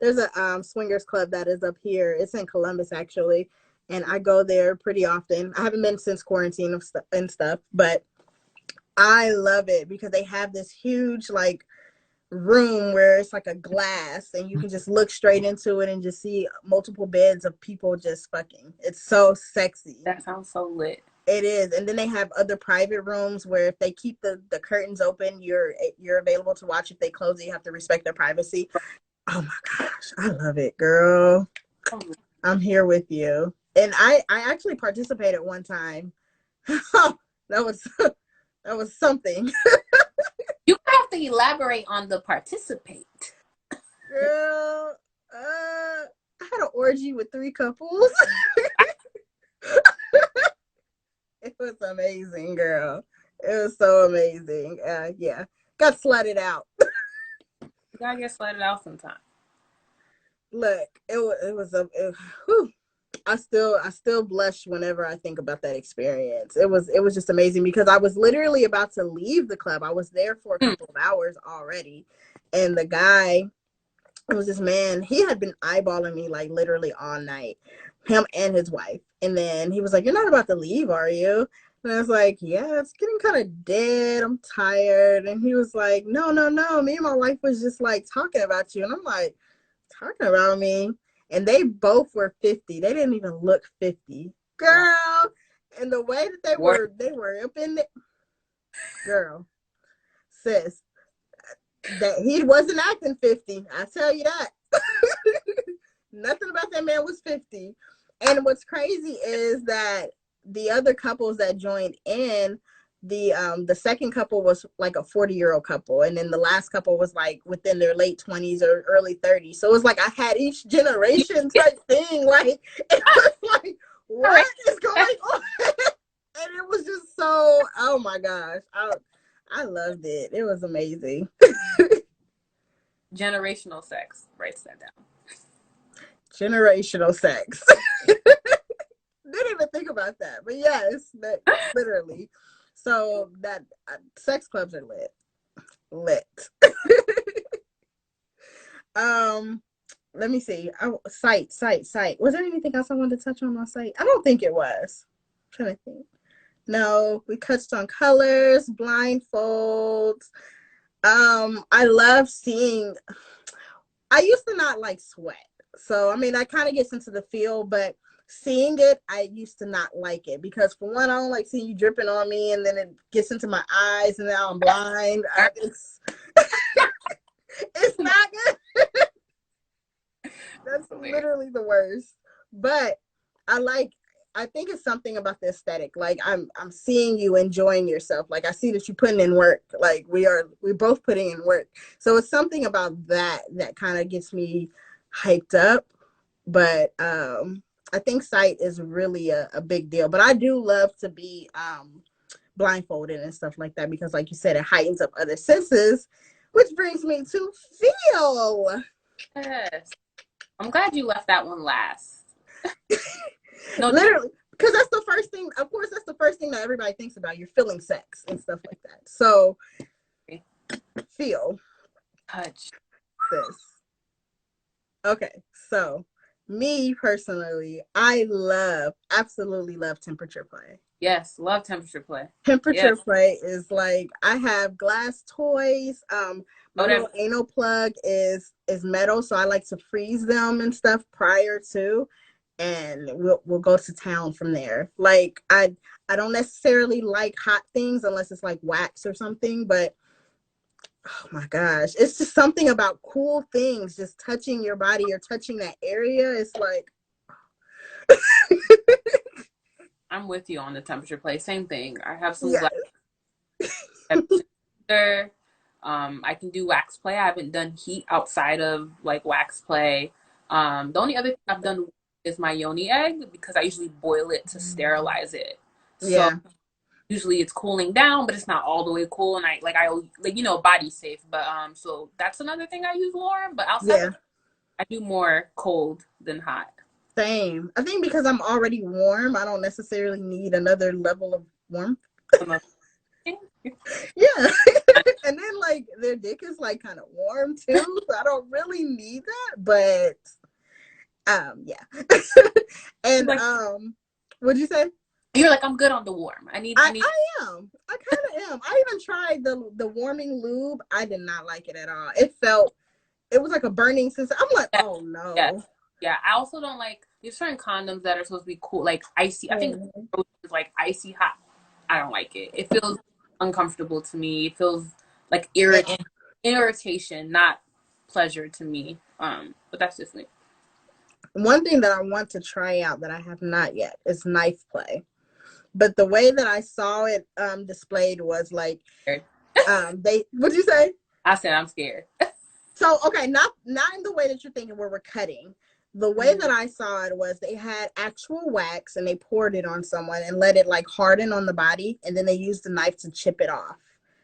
there's a swingers club that is up here. It's in Columbus actually, and I go there pretty often. I haven't been since quarantine and stuff, but I love it because they have this huge like room where it's like a glass and you can just look straight into it and just see multiple beds of people just fucking. It's so sexy. That sounds so lit. It is. And then they have other private rooms where if they keep the curtains open, you're available to watch. If they close it, you have to respect their privacy. Oh my gosh, I love it, girl. I'm here with you. And I actually participated one time. that was something. You have to elaborate on the participate. Girl, I had an orgy with 3 couples. It was amazing, girl. It was so amazing. Yeah. Got slutted out. You gotta get slutted out sometime. Look, whew. I still blush whenever I think about that experience. It was just amazing because I was literally about to leave the club. I was there for a Mm. couple of hours already, and the guy, it was this man, he had been eyeballing me like literally all night, him and his wife. And then he was like, "You're not about to leave, are you?" And I was like, "Yeah, it's getting kind of dead. I'm tired." And he was like, "No, no, no. Me and my wife was just like talking about you." And I'm like, "Talking about me?" And they both were 50. They didn't even look 50. Wow. Girl. And the way that Work. they were up in the girl, sis, that he wasn't acting 50. I tell you that. Nothing about that man was 50. And what's crazy is that the other couples that joined in, the second couple was like a 40-year-old couple, and then the last couple was like within their late 20s or early 30s. So it was like I had each generation type thing. Like it was like, what is going on? And it was just so, oh my gosh. I loved it. It was amazing. Generational sex. Writes that down. Generational sex. Didn't even think about that, but yes, that literally. So that sex clubs are lit. um, let me see. Site. Was there anything else I wanted to touch on site? I don't think it was. I'm trying to think. No, we touched on colors, blindfolds. I love seeing. I used to not like sweat, so I mean, that kind of gets into the feel, but seeing it, I used to not like it because for one, I don't like seeing you dripping on me, and then it gets into my eyes, and now I'm blind. It's not good. That's literally the worst. But I like. I think it's something about the aesthetic. Like I'm seeing you enjoying yourself. Like I see that you're putting in work. Like we're both putting in work. So it's something about that that kind of gets me hyped up. But I think sight is really a big deal. But I do love to be blindfolded and stuff like that because, like you said, it heightens up other senses, which brings me to feel. Yes. I'm glad you left that one last. No, Literally, because that's the first thing. Of course, that's the first thing that everybody thinks about. You're feeling sex and stuff like that. So, feel touch. this. Okay, so me personally, I absolutely love temperature play. Yes, love temperature play. Temperature Yes. play is like I have glass toys. My Whatever. little anal plug is metal, so I like to freeze them and stuff prior to, and we'll go to town from there. Like I don't necessarily like hot things unless it's like wax or something, but oh my gosh, it's just something about cool things just touching your body or touching that area. It's like I'm with you on the temperature play. Same thing. I have some yeah, glass. I can do wax play. I haven't done heat outside of like wax play. The only other thing I've done is my yoni egg because I usually boil it to sterilize it. So yeah, usually it's cooling down, but it's not all the way cool. And I like body safe. But so that's another thing I use warm. But outside yeah. of I do more cold than hot. Same. I think because I'm already warm, I don't necessarily need another level of warmth. Yeah. And then like their dick is like kind of warm too, so I don't really need that. But yeah. And Like what'd you say? you're like I'm good on the warm. I am. I kind of am. I even tried the warming lube. I did not like it at all. It was like a burning sensation. I'm like, Yeah, oh yeah, no. yeah. I also don't like there's certain condoms that are supposed to be cool, like icy. I think Mm. it's like icy hot. I don't like it. It feels uncomfortable to me. It feels like irritation, not pleasure to me. But that's just me. One thing that I want to try out that I have not yet is knife play. But the way that I saw it displayed was like they what'd you say? I said I'm scared. So okay, not in the way that you're thinking where we're cutting. The way that I saw it was they had actual wax and they poured it on someone and let it like harden on the body, and then they used the knife to chip it off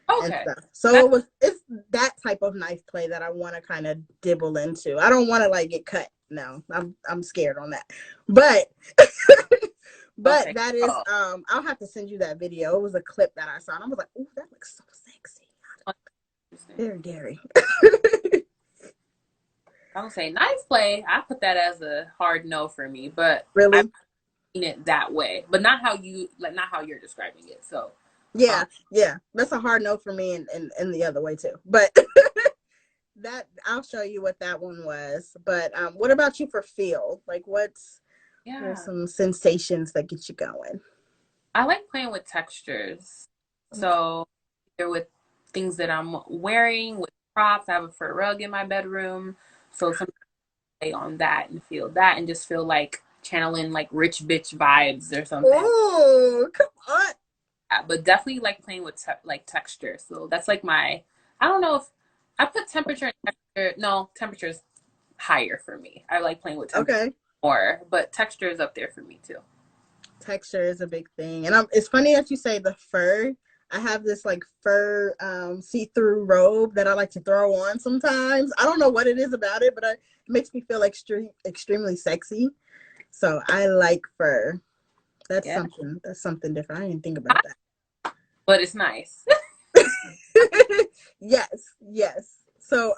and Okay, stuff. So it's that type of knife play that I want to kind of dibble into. I don't want to like get cut. no, I'm scared on that. But but Okay. that is Oh, I'll have to send you that video. It was a clip that I saw and I was like, oh, that looks so sexy. interesting. Very dairy. I would say nice play. I put that as a hard no for me, but I've Really? seen it that way, but not how you like, not how you're describing it. So, um, Yeah, yeah. That's a hard no for me and the other way too. But that I'll show you what that one was. But what about you for feel? Like what are yeah, some sensations that get you going? I like playing with textures. Okay. So, either with things that I'm wearing, with props. I have a fur rug in my bedroom, so sometimes I play on that and feel that, and just feel like channeling like rich bitch vibes or something. Oh, come on. But definitely like playing with like texture. So that's like my. I don't know if I put temperature and texture. No, temperature's higher for me. I like playing with temperature Okay. more, but texture is up there for me too. Texture is a big thing. And it's funny that you say the fur. I have this like fur see-through robe that I like to throw on sometimes. I don't know what it is about it, but it makes me feel extremely sexy. So I like fur. Yeah, That's something different. I didn't think about but it's nice. that. Yes, yes. So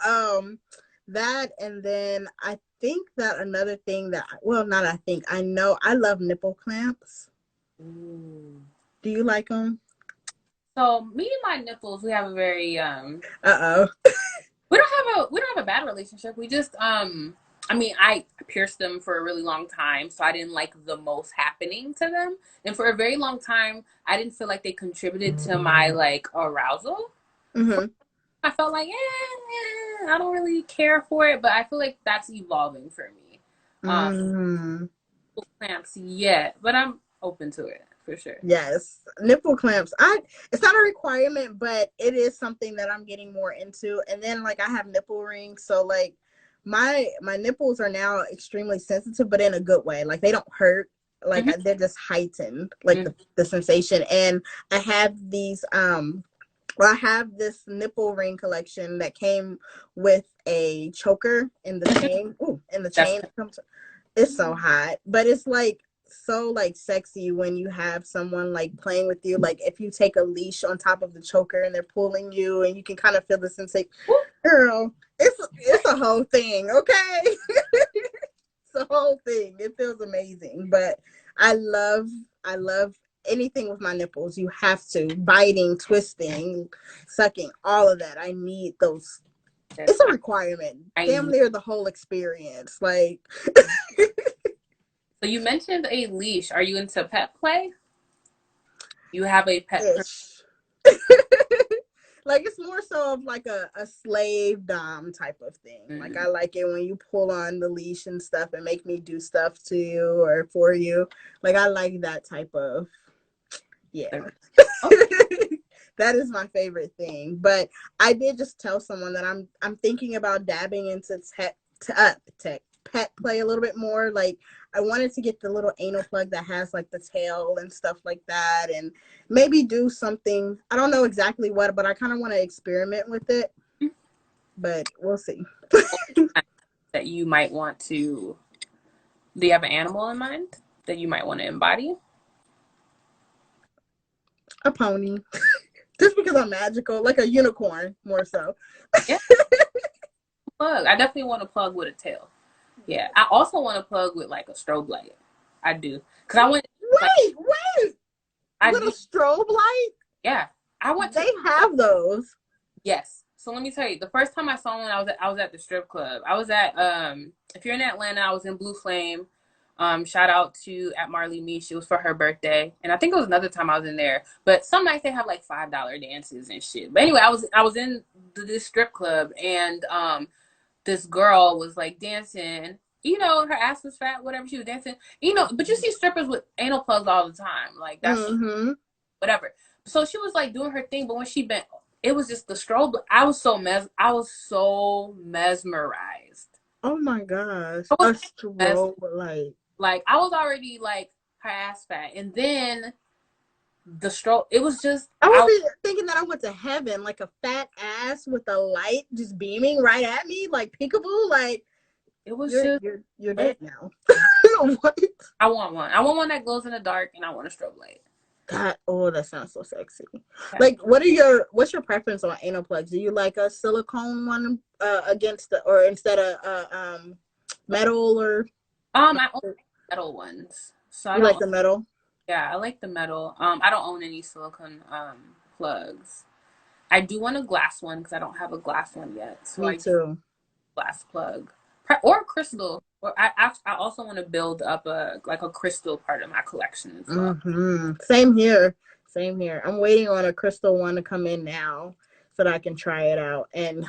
that and then I think that another thing that well not I think I know I love nipple clamps. Ooh. Do you like them? So me and my nipples, we have a very Uh-oh. we don't have a bad relationship. We just I mean I pierced them for a really long time, so I didn't like the most happening to them. And for a very long time, I didn't feel like they contributed to my like arousal. Mm-hmm. I felt like, I don't really care for it, but I feel like that's evolving for me. Um, Mm-hmm. Clamps yet, but I'm open to it for sure. Yes, nipple clamps. It's not a requirement, but it is something that I'm getting more into. And then like I have nipple rings, so like my nipples are now extremely sensitive, but in a good way. Like they don't hurt. Like Hmm. they're just heightened, like Hmm. the sensation. And I have these well, I have this nipple ring collection that came with a choker in the chain. Ooh, in the That's chain that comes it's so hot, but it's like so like sexy when you have someone like playing with you. Like if you take a leash on top of the choker and they're pulling you, and you can kind of feel the sensation. Girl, it's a whole thing. Okay, it's a whole thing. It feels amazing, but I love anything with my nipples. You have to biting, twisting, sucking, all of that. I need those. It's that's a requirement. Damn I. near the whole experience. Like So you mentioned a leash. Are you into pet play? You have a pet. ish. Like it's more so of like a slave dom type of thing. Like Mm. I like it when you pull on the leash and stuff and make me do stuff to you or for you. Like I like that type of yeah. Oh, That is my favorite thing. But I did just tell someone that I'm thinking about dabbing into tech pet play a little bit more. Like I wanted to get the little anal plug that has like the tail and stuff like that, and maybe do something. I don't know exactly what, but I kind of want to experiment with it. But we'll see. that you might want to. Do you have an animal in mind that you might want to embody? A pony, just because I'm magical, like a unicorn, more so. Yeah, plug. I definitely want to plug with a tail. Yeah, I also want to plug with like a strobe light. I do because I went like Wait, I little do. strobe light. Yeah, I went to They have those. yes. So let me tell you, the first time I saw one, I was at the strip club. I was at if you're in Atlanta, I was in Blue Flame. Shout out to at Marley Mish. It was for her birthday, and I think it was another time I was in there. But some nights they have like $5 dances and shit. But anyway, I was in this strip club, and this girl was like dancing. You know, her ass was fat, whatever she was dancing. You know, but you see strippers with anal plugs all the time. Like that's just Mm-hmm. whatever. So she was like doing her thing, but when she bent, it was just the strobe. I was so mesmerized. Oh my gosh, I a was mes- strobe light. like I was already like her ass fat, and then the strobe. It was just I was I. thinking that I went to heaven, like a fat ass with a light just beaming right at me, like peekaboo. Like It was just You're dead now. What? I want one. I want one that glows in the dark, and I want a strobe light. That sounds so sexy. Okay. Like, what's your preference on anal plugs? Do you like a silicone one instead of metal, or I own metal ones, so I you like don't. the metal? Yeah, I like the metal. I don't own any silicone plugs. I do want a glass one because I don't have a glass one yet. So Me I do too. a glass plug or crystal. Or I also want to build up a crystal part of my collection as well. Same here. Same here. I'm waiting on a crystal one to come in now so that I can try it out, and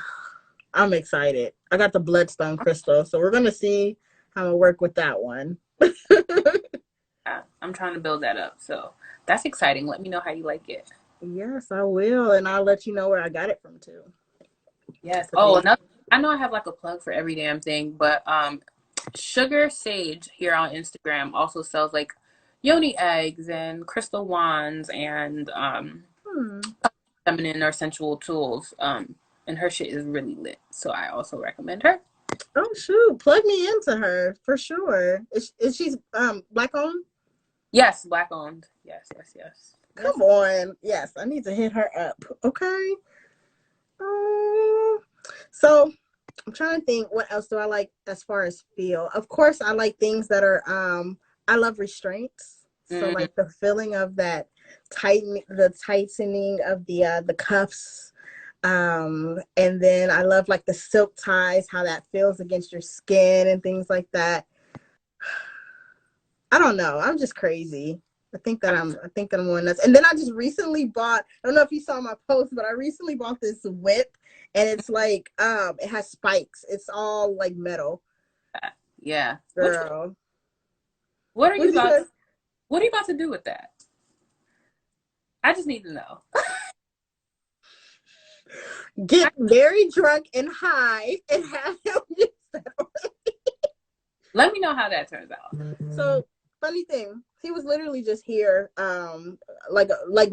I'm excited. I got the bloodstone crystal, so we're gonna see how I work with that one. Yeah, I'm trying to build that up. So that's exciting. Let me know how you like it. Yes, I will, and I'll let you know where I got it from too. Yes. Oh, another. I know I have like a plug for every damn thing, but Sugar Sage here on Instagram also sells like yoni eggs and crystal wands and feminine or sensual tools. And her shit is really lit. So I also recommend her. Oh shoot, plug me into her for sure. Is she black owned? Yes, black owned. Yes, yes, yes. Come on. Yes, I need to hit her up. Okay. So I'm trying to think, what else do I like as far as feel? Of course, I like things that are I love restraints. So Mm, like the feeling of that tightening of the cuffs. And then I love like the silk ties, how that feels against your skin and things like that. I don't know. I'm just crazy. I think that I'm going nuts. And then I just recently bought, I don't know if you saw my post, but I recently bought this whip, and it's like it has spikes. It's all like metal. yeah. Girl. What are you What'd you about? say? What are you about to do with that? I just need to know. Get very drunk and high and have him use that. Let me know how that turns out. So funny thing, he was literally just here like